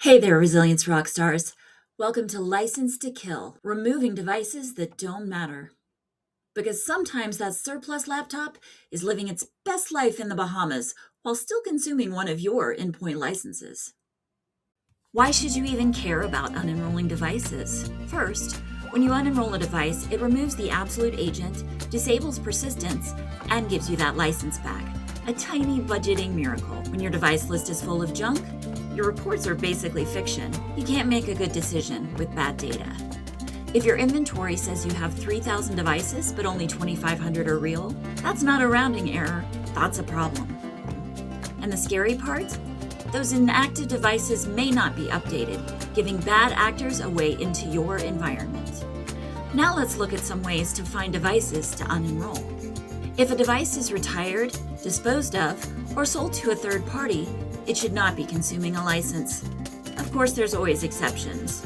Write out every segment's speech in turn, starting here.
Hey there, resilience rock stars. Welcome to License to Kill, removing devices that don't matter. Because sometimes that surplus laptop is living its best life in the Bahamas while still consuming one of your endpoint licenses. Why should you even care about unenrolling devices? First, when you unenroll a device, it removes the absolute agent, disables persistence, and gives you that license back. A tiny budgeting miracle. When your device list is full of junk, your reports are basically fiction. You can't make a good decision with bad data. If your inventory says you have 3,000 devices, but only 2,500 are real, that's not a rounding error, that's a problem. And the scary part? Those inactive devices may not be updated, giving bad actors a way into your environment. Now let's look at some ways to find devices to unenroll. If a device is retired, disposed of, or sold to a third party, it should not be consuming a license. Of course, there's always exceptions,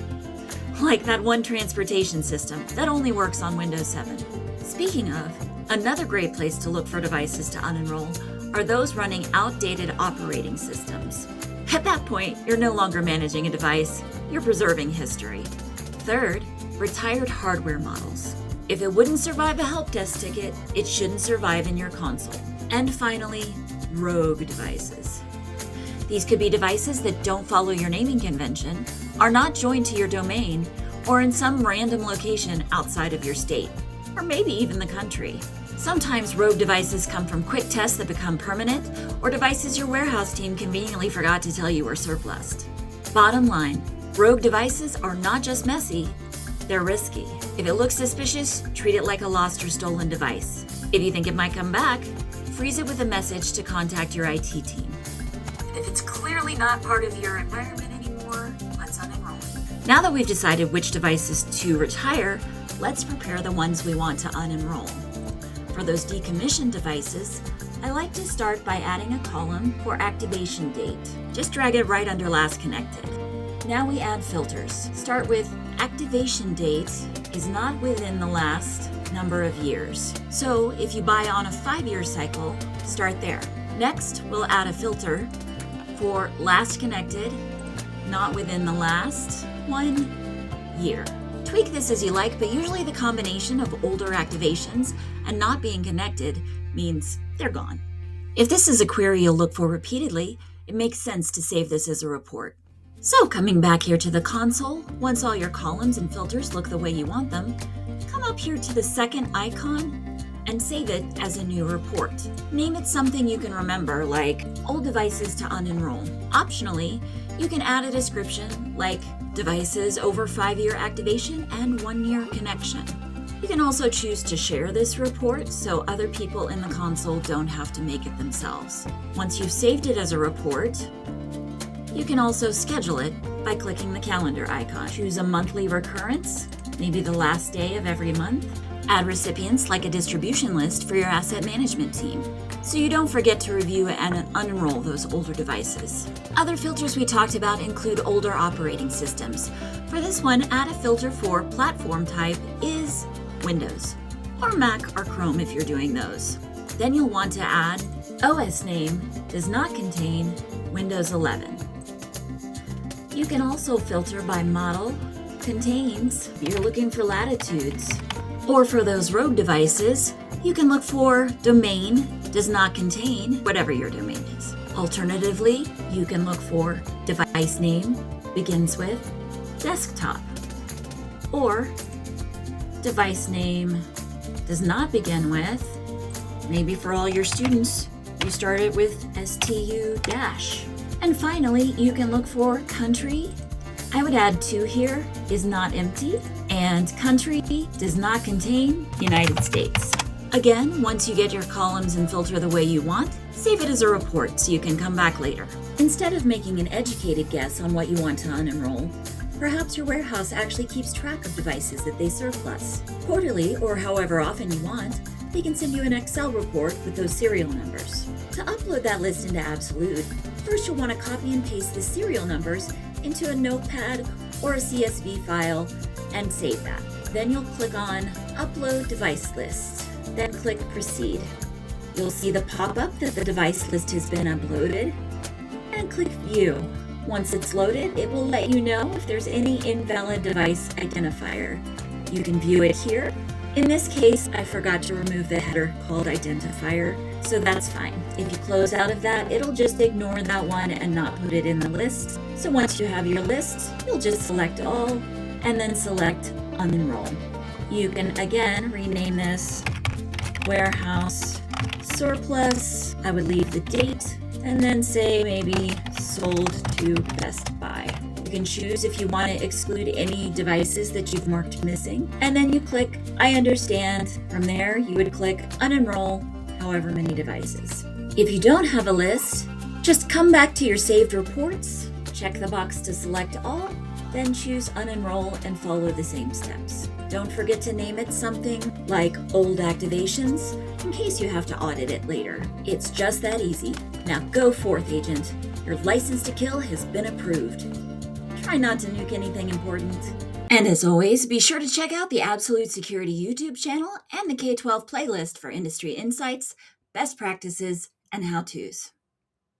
like that one transportation system that only works on Windows 7. Speaking of, another great place to look for devices to unenroll are those running outdated operating systems. At that point, you're no longer managing a device, you're preserving history. Third, retired hardware models. If it wouldn't survive a help desk ticket, it shouldn't survive in your console. And finally, rogue devices. These could be devices that don't follow your naming convention, are not joined to your domain, or in some random location outside of your state, or maybe even the country. Sometimes rogue devices come from quick tests that become permanent, or devices your warehouse team conveniently forgot to tell you were surplused. Bottom line, rogue devices are not just messy, they're risky. If it looks suspicious, treat it like a lost or stolen device. If you think it might come back, freeze it with a message to contact your IT team. If it's clearly not part of your environment anymore, let's unenroll it. Now that we've decided which devices to retire, let's prepare the ones we want to unenroll. For those decommissioned devices, I like to start by adding a column for activation date. Just drag it right under last connected. Now we add filters. Start with activation date is not within the last number of years. So if you buy on a 5-year cycle, start there. Next, we'll add a filter for last connected, not within the last 1 year. Tweak this as you like, but usually the combination of older activations and not being connected means they're gone. If this is a query you'll look for repeatedly, it makes sense to save this as a report. So coming back here to the console, once all your columns and filters look the way you want them, come up here to the second icon and save it as a new report. Name it something you can remember, like old devices to unenroll. Optionally, you can add a description like devices over 5-year activation and 1-year connection. You can also choose to share this report so other people in the console don't have to make it themselves. Once you've saved it as a report, you can also schedule it by clicking the calendar icon. Choose a monthly recurrence, maybe the last day of every month. Add recipients like a distribution list for your asset management team, so you don't forget to review and unenroll those older devices. Other filters we talked about include older operating systems. For this one, add a filter for platform type is Windows, or Mac or Chrome if you're doing those. Then you'll want to add OS name does not contain Windows 11. You can also filter by model, contains, you're looking for latitudes. Or for those rogue devices, you can look for domain does not contain whatever your domain is. Alternatively, you can look for device name begins with desktop. Or device name does not begin with, maybe for all your students, you start it with STU-. And finally, you can look for country. I would add 2 here, is not empty, and country does not contain United States. Again, once you get your columns and filter the way you want, save it as a report so you can come back later. Instead of making an educated guess on what you want to unenroll, perhaps your warehouse actually keeps track of devices that they surplus. Quarterly, or however often you want, they can send you an Excel report with those serial numbers. To upload that list into Absolute, first you'll want to copy and paste the serial numbers into a notepad or a CSV file and save that. Then you'll click on Upload Device List, then click Proceed. You'll see the pop-up that the device list has been uploaded, and click View. Once it's loaded, it will let you know if there's any invalid device identifier. You can view it here. In this case, I forgot to remove the header called identifier, so that's fine. If you close out of that, it'll just ignore that one and not put it in the list. So once you have your list, you'll just select all and then select Unenroll. You can again rename this Warehouse Surplus. I would leave the date and then say maybe sold to Best Buy. You can choose if you want to exclude any devices that you've marked missing, and then you click I understand. From there, you would click Unenroll however many devices. If you don't have a list, just come back to your saved reports, check the box to select all, then choose Unenroll and follow the same steps. Don't forget to name it something like old activations in case you have to audit it later. It's just that easy. Now go forth, agent. Your license to kill has been approved. Try not to nuke anything important. And as always, be sure to check out the Absolute Security YouTube channel and the K-12 playlist for industry insights, best practices, and how-tos.